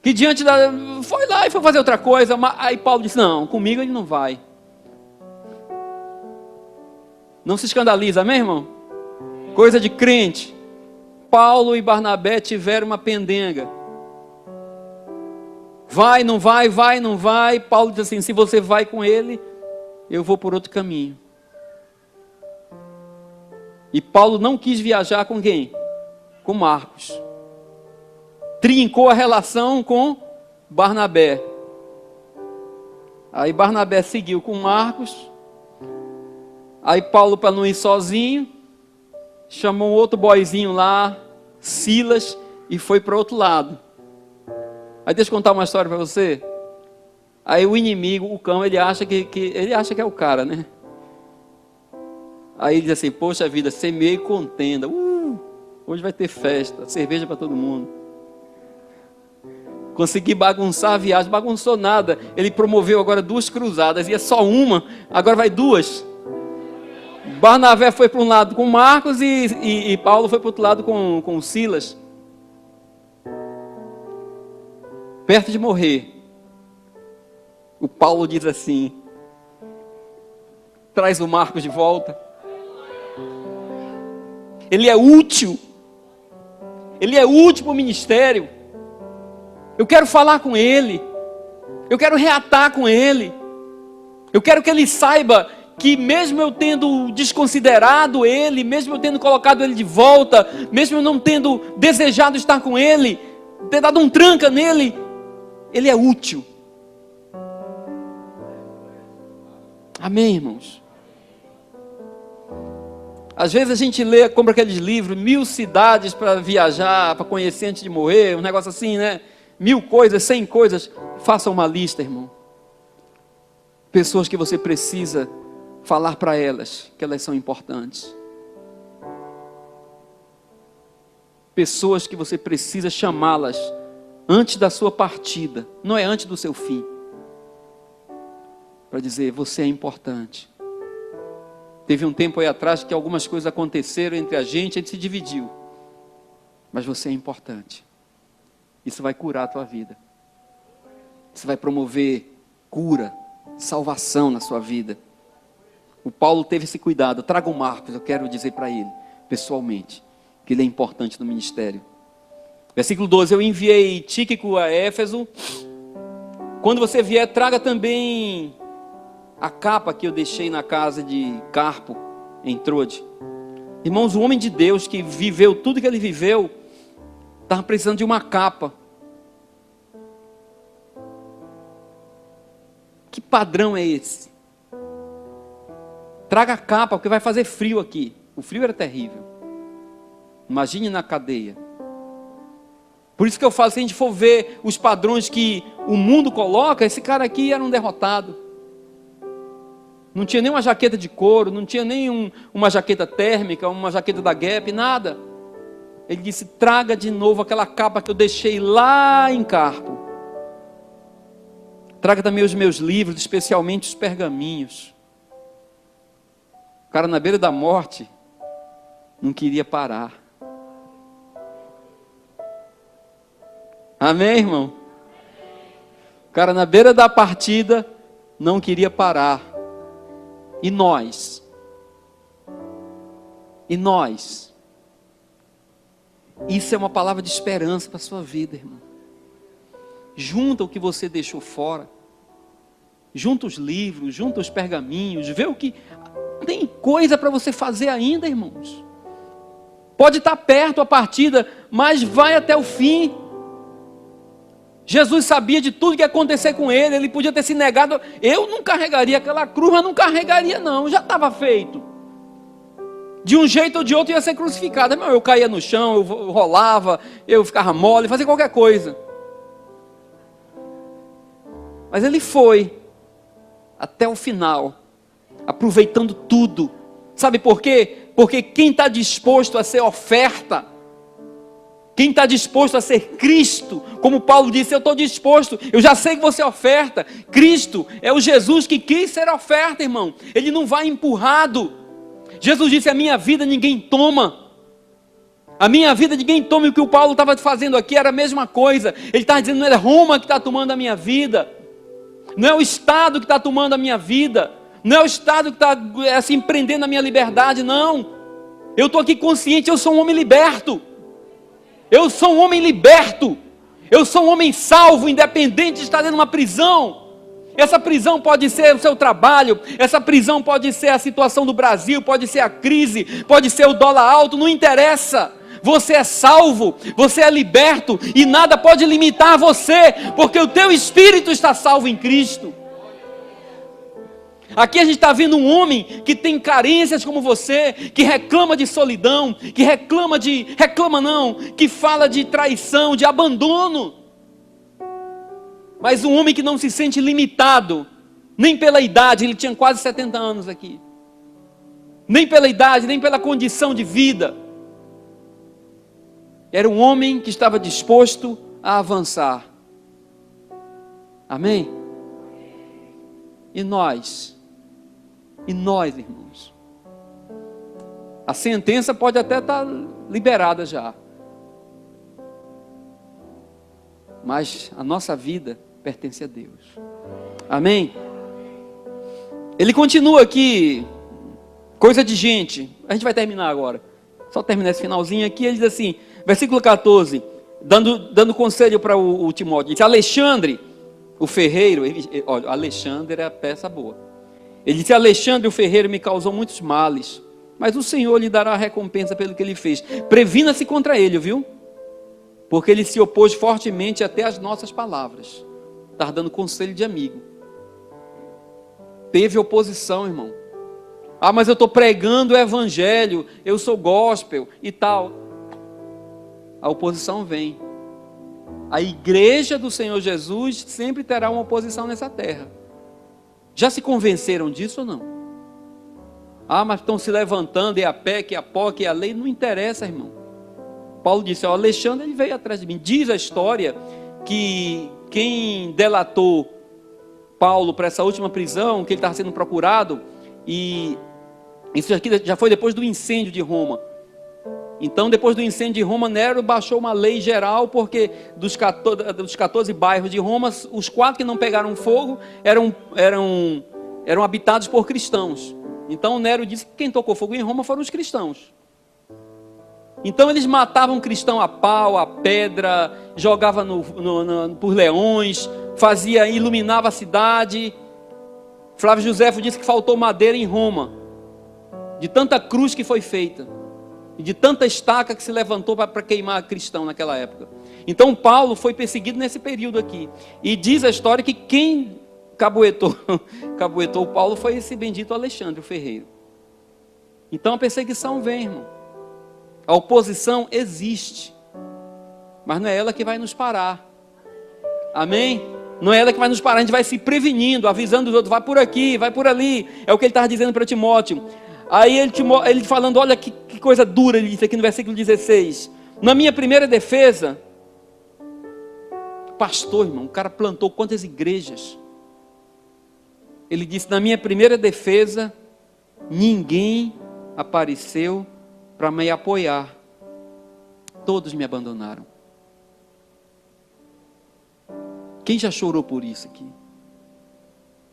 Que diante da... Foi lá e foi fazer outra coisa. Aí Paulo disse, não, comigo ele não vai. Não se escandaliza, amém, irmão? Coisa de crente. Paulo e Barnabé tiveram uma pendenga. Vai, não vai, vai, não vai. Paulo diz assim, se você vai com ele, eu vou por outro caminho. E Paulo não quis viajar com quem? com Marcos. Trincou a relação com Barnabé. Aí Barnabé seguiu com Marcos. Aí Paulo, para não ir sozinho, chamou um outro boyzinho lá, Silas, e foi para o outro lado. Aí deixa eu contar uma história para você. Aí o inimigo, o cão, ele acha que é o cara, né? Aí ele diz assim: poxa vida, semeei contenda. Hoje vai ter festa, cerveja para todo mundo. Consegui bagunçar a viagem, bagunçou nada. Ele promoveu agora 2 cruzadas, ia só uma, agora vai 2. Barnabé foi para um lado com Marcos e Paulo foi para o outro lado com Silas. Perto de morrer, o Paulo diz assim: traz o Marcos de volta. Ele é útil. Ele é útil para o ministério. Eu quero falar com ele. Eu quero reatar com ele. Eu quero que ele saiba que mesmo eu tendo desconsiderado ele, mesmo eu tendo colocado ele de volta, mesmo eu não tendo desejado estar com ele, ter dado um tranca nele, ele é útil. Amém, irmãos? Às vezes a gente lê, compra aqueles livros, 1000 cidades para viajar, para conhecer antes de morrer, um negócio assim, né? 1000 coisas, 100 coisas. Faça uma lista, irmão. Pessoas que você precisa falar para elas que elas são importantes. Pessoas que você precisa chamá-las antes da sua partida, não é antes do seu fim, para dizer: você é importante. Teve um tempo aí atrás que algumas coisas aconteceram entre a gente se dividiu, mas você é importante. Isso vai curar a tua vida. Isso vai promover cura, salvação na sua vida. O Paulo teve esse cuidado. Traga o Marcos, eu quero dizer para ele, pessoalmente, que ele é importante no ministério. Versículo 12: eu enviei Tíquico a Éfeso. Quando você vier, traga também a capa que eu deixei na casa de Carpo, em Trode. Irmãos, o homem de Deus que viveu tudo que ele viveu, estava precisando de uma capa. Que padrão é esse? Traga a capa, porque vai fazer frio aqui. O frio era terrível. Imagine na cadeia. Por isso que eu falo, se a gente for ver os padrões que o mundo coloca, esse cara aqui era um derrotado. Não tinha nem uma jaqueta de couro, não tinha nem uma jaqueta térmica, uma jaqueta da Gap, nada. Ele disse: traga de novo aquela capa que eu deixei lá em Carpo. Traga também os meus livros, especialmente os pergaminhos. O cara na beira da morte não queria parar. Amém, irmão? O cara na beira da partida não queria parar. E nós? E nós? Isso é uma palavra de esperança para a sua vida, irmão. Junta o que você deixou fora. Junta os livros, junta os pergaminhos. Vê o que... Tem coisa para você fazer ainda, irmãos. Pode estar perto a partida, mas vai até o fim. Jesus sabia de tudo que ia acontecer com ele. Ele podia ter se negado. Eu não carregaria aquela cruz, mas não carregaria não, já estava feito. De um jeito ou de outro ia ser crucificado. Eu caía no chão, eu rolava, eu ficava mole, fazia qualquer coisa. Mas ele foi até o final, aproveitando tudo. Sabe por quê? Porque quem está disposto a ser oferta, quem está disposto a ser Cristo, como Paulo disse: eu estou disposto, eu já sei que você é oferta. Cristo é o Jesus que quis ser oferta, irmão. Ele não vai empurrado. Jesus disse: a minha vida ninguém toma. A minha vida ninguém toma. E o que o Paulo estava fazendo aqui era a mesma coisa. Ele estava dizendo: não é Roma que está tomando a minha vida, não é o Estado que está tomando a minha vida, não é o Estado que está assim, prendendo a minha liberdade, não. Eu estou aqui consciente, eu sou um homem liberto. Eu sou um homem liberto. Eu sou um homem salvo, independente de estar dentro de uma prisão. Essa prisão pode ser o seu trabalho, essa prisão pode ser a situação do Brasil, pode ser a crise, pode ser o dólar alto, não interessa. Você é salvo, você é liberto e nada pode limitar você, porque o teu espírito está salvo em Cristo. Aqui a gente está vendo um homem que tem carências como você, que reclama de solidão, que fala de traição, de abandono. Mas um homem que não se sente limitado, nem pela idade, ele tinha quase 70 anos aqui. Nem pela idade, nem pela condição de vida. Era um homem que estava disposto a avançar. Amém? E nós, irmãos, a sentença pode até estar liberada já, mas a nossa vida pertence a Deus. Amém? Ele continua aqui, coisa de gente, a gente vai terminar agora, só terminar esse finalzinho aqui. Ele diz assim, versículo 14, dando conselho para o Timóteo, diz: Alexandre, o ferreiro, olha, Alexandre era peça boa. Ele disse: Alexandre, o ferreiro, me causou muitos males, mas o Senhor lhe dará a recompensa pelo que ele fez. Previna-se contra ele, viu? Porque ele se opôs fortemente até às nossas palavras. Está dando conselho de amigo. Teve oposição, irmão. Ah, mas eu estou pregando o evangelho, eu sou gospel e tal. A oposição vem. A igreja do Senhor Jesus sempre terá uma oposição nessa terra. Já se convenceram disso ou não? Ah, mas estão se levantando, é a PEC, é a POC, é a lei, não interessa, irmão. Paulo disse: ó, Alexandre, ele veio atrás de mim. Diz a história que quem delatou Paulo para essa última prisão, que ele estava sendo procurado, e isso aqui já foi depois do incêndio de Roma. Então, depois do incêndio de Roma, Nero baixou uma lei geral, porque dos 14 bairros de Roma, os 4 que não pegaram fogo eram habitados por cristãos. Então, Nero disse que quem tocou fogo em Roma foram os cristãos. Então, eles matavam cristão a pau, a pedra, jogavam por leões, iluminava a cidade. Flávio Josefo disse que faltou madeira em Roma, de tanta cruz que foi feita. E de tanta estaca que se levantou para queimar cristão naquela época. Então Paulo foi perseguido nesse período aqui. E diz a história que quem cabuetou Paulo foi esse bendito Alexandre, o ferreiro. Então a perseguição vem, irmão. A oposição existe. Mas não é ela que vai nos parar. Amém? Não é ela que vai nos parar. A gente vai se prevenindo, avisando os outros: vai por aqui, vai por ali. É o que ele estava dizendo para Timóteo. Aí ele falando, olha que coisa dura, ele disse aqui no versículo 16. Na minha primeira defesa, pastor, irmão, o cara plantou quantas igrejas? Ele disse: na minha primeira defesa, ninguém apareceu para me apoiar. Todos me abandonaram. Quem já chorou por isso aqui?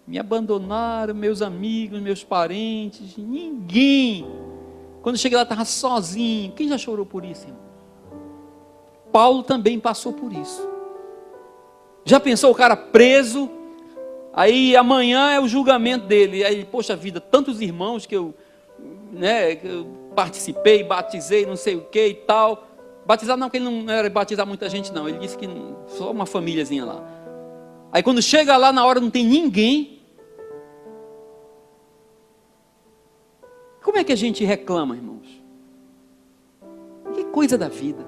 Me abandonaram, meus amigos, meus parentes, ninguém. Quando cheguei lá, estava sozinho. Quem já chorou por isso, irmão? Paulo também passou por isso. Já pensou o cara preso? Aí amanhã é o julgamento dele. Aí, poxa vida, tantos irmãos que eu participei, batizei, não sei o que e tal. Batizar não, porque ele não era batizar muita gente não. Ele disse que só uma famíliazinha lá. Aí quando chega lá na hora não tem ninguém. Como é que a gente reclama, irmãos? Que coisa da vida.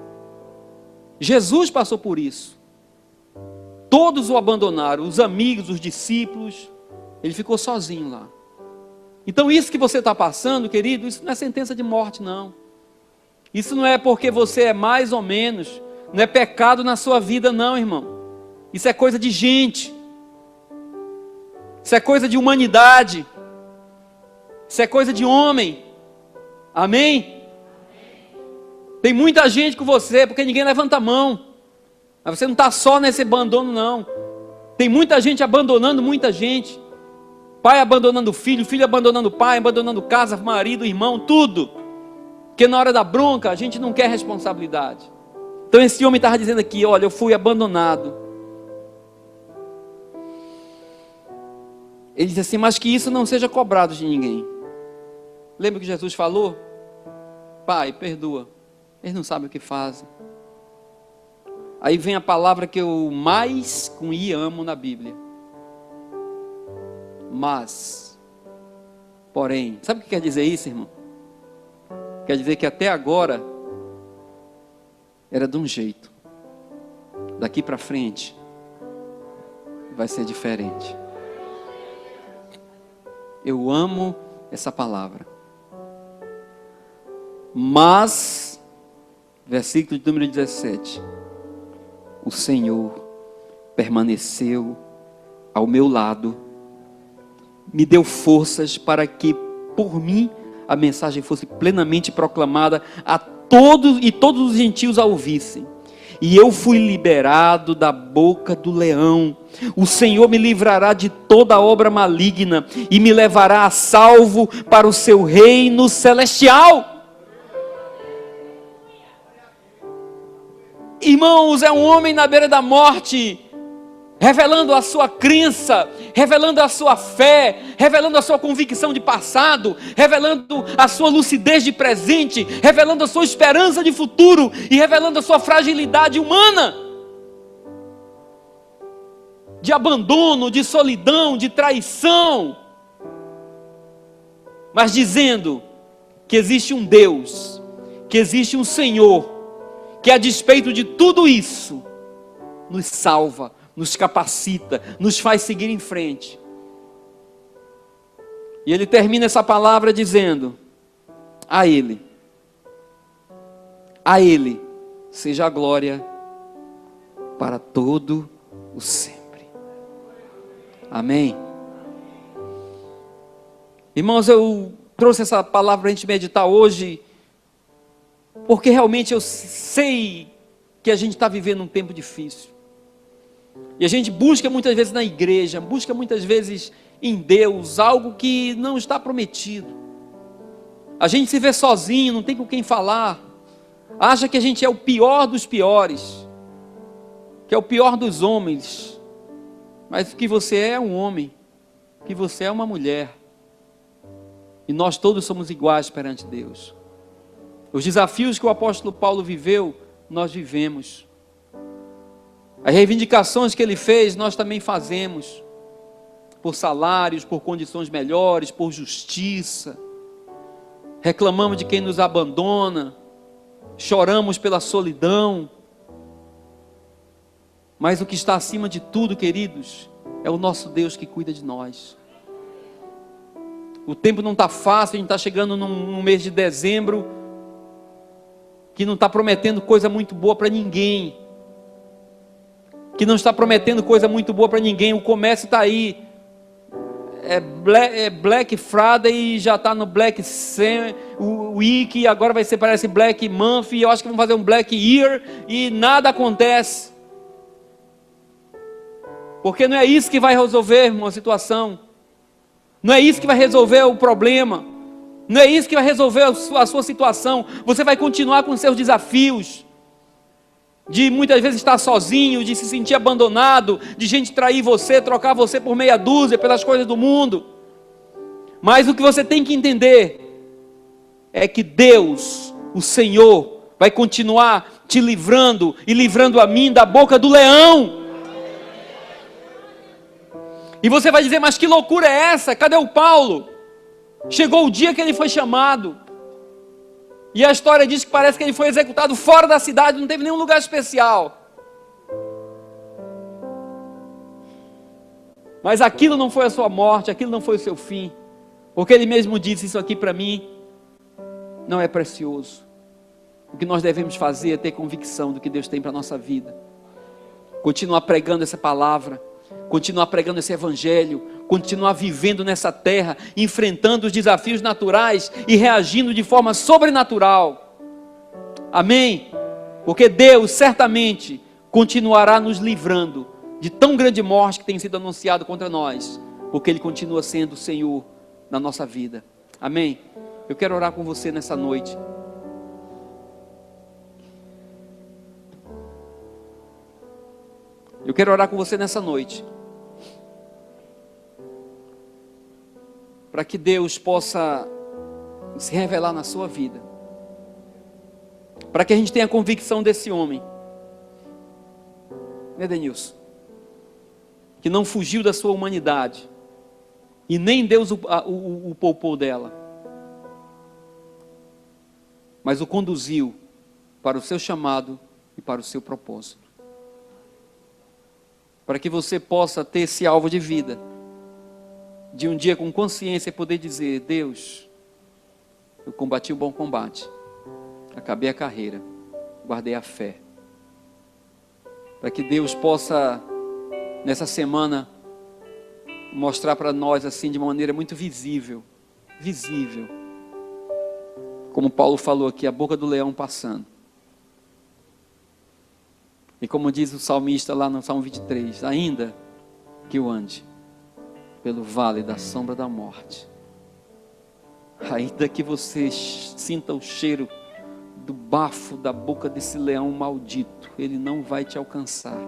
Jesus passou por isso. Todos o abandonaram, os amigos, os discípulos. Ele ficou sozinho lá. Então isso que você está passando, querido, isso não é sentença de morte, não. Isso não é porque você é mais ou menos. Não é pecado na sua vida, não, irmão. Isso é coisa de gente. Isso é coisa de humanidade. Isso é coisa de homem. Amém? Tem muita gente com você, porque ninguém levanta a mão. Mas você não está só nesse abandono, não. Tem muita gente abandonando muita gente. Pai abandonando filho, filho abandonando pai, abandonando casa, marido, irmão, tudo. Porque na hora da bronca, a gente não quer responsabilidade. Então esse homem estava dizendo aqui, olha, eu fui abandonado. Ele diz assim, mas que isso não seja cobrado de ninguém. Lembra que Jesus falou? Pai, perdoa. Eles não sabem o que fazem. Aí vem a palavra que eu mais com I amo na Bíblia. Mas, porém, sabe o que quer dizer isso, irmão? Quer dizer que até agora era de um jeito. Daqui para frente vai ser diferente. Eu amo essa palavra. Mas, versículo de número 17, o Senhor permaneceu ao meu lado, me deu forças para que por mim a mensagem fosse plenamente proclamada a todos, e todos os gentios a ouvissem. E eu fui liberado da boca do leão. O Senhor me livrará de toda obra maligna e me levará a salvo para o seu reino celestial. Irmãos, é um homem na beira da morte, revelando a sua crença, revelando a sua fé, revelando a sua convicção de passado, revelando a sua lucidez de presente, revelando a sua esperança de futuro e revelando a sua fragilidade humana, de abandono, de solidão, de traição, mas dizendo que existe um Deus, que existe um Senhor, que a despeito de tudo isso, nos salva, nos capacita, nos faz seguir em frente. E ele termina essa palavra dizendo: a Ele seja a glória para todo o sempre. Amém? Irmãos, eu trouxe essa palavra para a gente meditar hoje, porque realmente eu sei que a gente está vivendo um tempo difícil. E a gente busca muitas vezes na igreja, busca muitas vezes em Deus algo que não está prometido. A gente se vê sozinho, não tem com quem falar. Acha que a gente é o pior dos piores, que é o pior dos homens. Mas que você é um homem, que você é uma mulher. E nós todos somos iguais perante Deus. Os desafios que o apóstolo Paulo viveu, nós vivemos. As reivindicações que ele fez, nós também fazemos. Por salários, por condições melhores, por justiça. Reclamamos de quem nos abandona. Choramos pela solidão. Mas o que está acima de tudo, queridos, é o nosso Deus que cuida de nós. O tempo não está fácil, a gente está chegando num mês de dezembro, que não está prometendo coisa muito boa para ninguém. Que não está prometendo coisa muito boa para ninguém. O comércio está aí. É Black Friday e já está no Black Week. Agora vai ser, parece, Black Month. E eu acho que vão fazer um Black Year. E nada acontece. Porque não é isso que vai resolver uma situação. Não é isso que vai resolver o problema. Não é isso que vai resolver a sua situação. Você vai continuar com seus desafios. De muitas vezes estar sozinho, de se sentir abandonado, de gente trair você, trocar você por meia dúzia, pelas coisas do mundo. Mas o que você tem que entender é que Deus, o Senhor, vai continuar te livrando e livrando a mim da boca do leão. E você vai dizer, mas que loucura é essa? Cadê o Paulo? Chegou o dia que ele foi chamado. E a história diz que parece que ele foi executado fora da cidade, não teve nenhum lugar especial. Mas aquilo não foi a sua morte, aquilo não foi o seu fim. Porque ele mesmo disse, isso aqui para mim não é precioso. O que nós devemos fazer é ter convicção do que Deus tem para a nossa vida. Continuar pregando essa palavra. Continuar pregando esse evangelho, continuar vivendo nessa terra, enfrentando os desafios naturais e reagindo de forma sobrenatural. Amém? Porque Deus certamente continuará nos livrando de tão grande morte que tem sido anunciado contra nós, porque Ele continua sendo o Senhor na nossa vida. Amém? Eu quero orar com você nessa noite. Eu quero orar com você nessa noite, para que Deus possa se revelar na sua vida, para que a gente tenha a convicção desse homem, né, Denilson? Que não fugiu da sua humanidade, e nem Deus o poupou dela, mas o conduziu para o seu chamado e para o seu propósito. Para que você possa ter esse alvo de vida, de um dia com consciência poder dizer: Deus, eu combati o bom combate, acabei a carreira, guardei a fé. Para que Deus possa, nessa semana, mostrar para nós assim de uma maneira muito visível, como Paulo falou aqui, a boca do leão passando. E como diz o salmista lá no Salmo 23, ainda que eu ande pelo vale da sombra da morte, ainda que você sinta o cheiro do bafo da boca desse leão maldito, ele não vai te alcançar.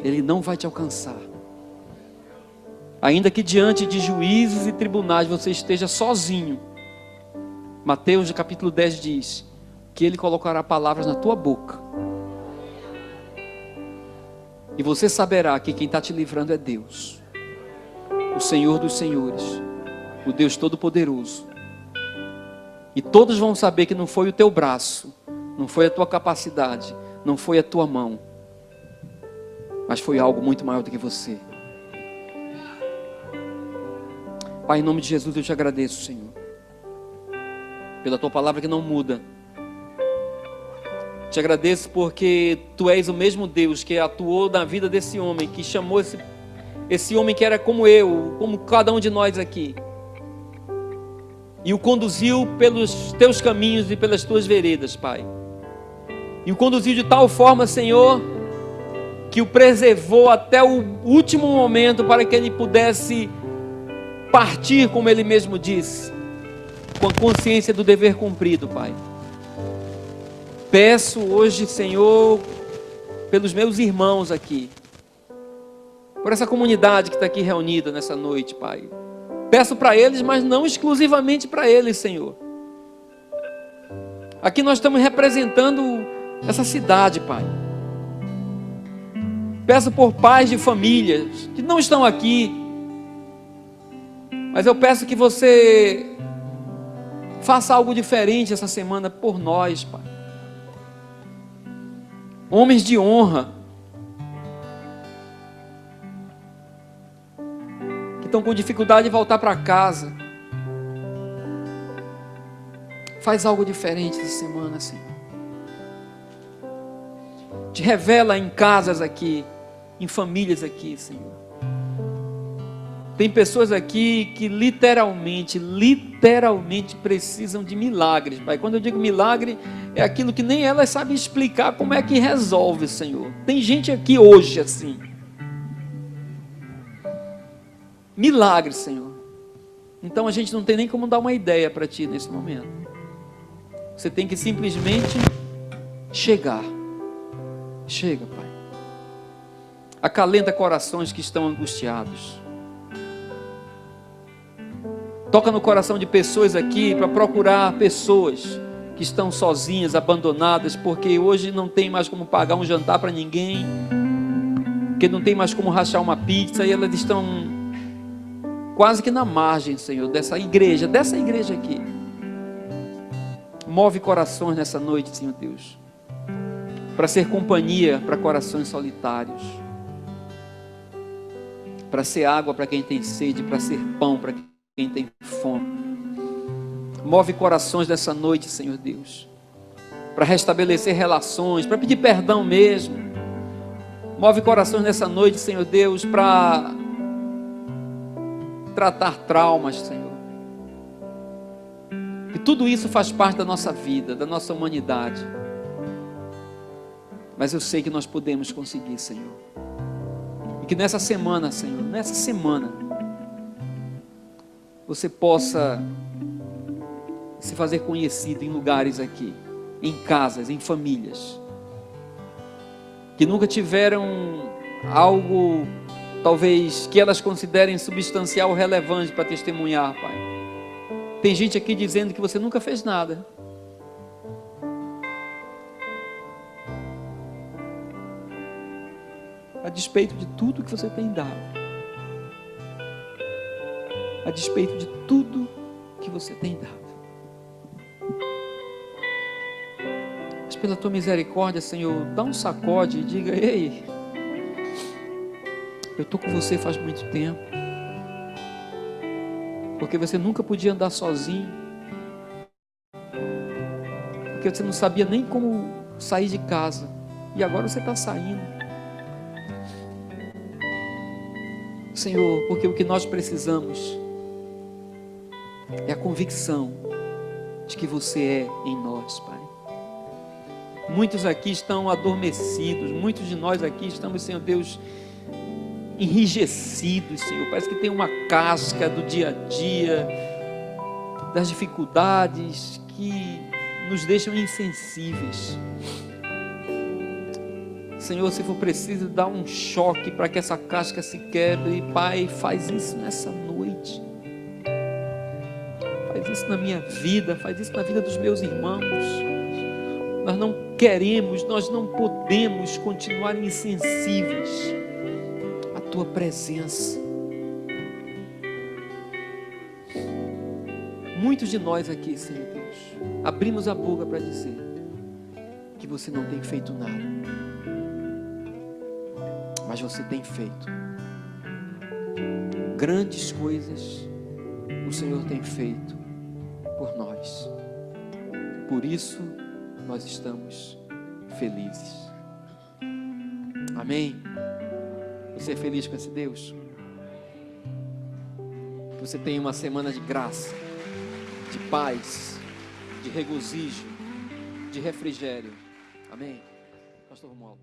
Ele não vai te alcançar. Ainda que diante de juízes e tribunais você esteja sozinho, Mateus capítulo 10 diz que Ele colocará palavras na tua boca, e você saberá que quem está te livrando é Deus, o Senhor dos senhores, o Deus Todo-Poderoso. E todos vão saber que não foi o teu braço, não foi a tua capacidade, não foi a tua mão, mas foi algo muito maior do que você. Pai, em nome de Jesus eu te agradeço, Senhor, pela tua palavra que não muda. Te agradeço porque tu és o mesmo Deus que atuou na vida desse homem, que chamou esse homem que era como eu, como cada um de nós aqui, e o conduziu pelos teus caminhos e pelas tuas veredas, Pai. E o conduziu de tal forma, Senhor, que o preservou até o último momento para que ele pudesse partir, como ele mesmo disse, com a consciência do dever cumprido, Pai. Peço hoje, Senhor, pelos meus irmãos aqui, por essa comunidade que está aqui reunida nessa noite, Pai. Peço para eles, mas não exclusivamente para eles, Senhor. Aqui nós estamos representando essa cidade, Pai. Peço por pais de famílias que não estão aqui, mas eu peço que você faça algo diferente essa semana por nós, Pai. Homens de honra, que estão com dificuldade de voltar para casa. Faz algo diferente essa semana, Senhor. Te revela em casas aqui, em famílias aqui, Senhor. Tem pessoas aqui que literalmente precisam de milagres, Pai. Quando eu digo milagre, é aquilo que nem elas sabem explicar como é que resolve, Senhor. Tem gente aqui hoje assim. Milagre, Senhor. Então a gente não tem nem como dar uma ideia para Ti nesse momento. Você tem que simplesmente chegar. Chega, Pai. Acalenta corações que estão angustiados. Toca no coração de pessoas aqui para procurar pessoas que estão sozinhas, abandonadas, porque hoje não tem mais como pagar um jantar para ninguém, porque não tem mais como rachar uma pizza, e elas estão quase que na margem, Senhor, dessa igreja aqui. Move corações nessa noite, Senhor Deus, para ser companhia para corações solitários, para ser água para quem tem sede, para ser pão para quem tem fome. Move corações nessa noite, Senhor Deus, para restabelecer relações, para pedir perdão mesmo. Move corações nessa noite, Senhor Deus, para tratar traumas, Senhor. E tudo isso faz parte da nossa vida, da nossa humanidade. Mas eu sei que nós podemos conseguir, Senhor. E que nessa semana, Senhor, você possa se fazer conhecido em lugares aqui, em casas, em famílias, que nunca tiveram algo, talvez, que elas considerem substancial ou relevante para testemunhar, Pai. Tem gente aqui dizendo que você nunca fez nada. A despeito de tudo que você tem dado. A despeito de tudo que você tem dado. Mas pela tua misericórdia, Senhor, dá um sacode e diga: ei, eu estou com você faz muito tempo. Porque você nunca podia andar sozinho. Porque você não sabia nem como sair de casa. E agora você está saindo. Senhor, porque o que nós precisamos é a convicção de que você é em nós, Pai. Muitos aqui estão adormecidos. Muitos de nós aqui estamos, Senhor Deus, enrijecidos, Senhor. Parece que tem uma casca do dia a dia, das dificuldades que nos deixam insensíveis. Senhor, se for preciso dar um choque para que essa casca se quebre, Pai, faz isso nessa noite. Faz isso na minha vida, faz isso na vida dos meus irmãos. Nós não queremos, nós não podemos continuar insensíveis à Tua presença. Muitos de nós aqui, Senhor Deus, abrimos a boca para dizer que você não tem feito nada. Mas você tem feito grandes coisas, o Senhor tem feito por nós. Por isso nós estamos felizes. Amém? Você é feliz com esse Deus? Que você tenha uma semana de graça, de paz, de regozijo, de refrigério. Amém? Pastor Romualdo.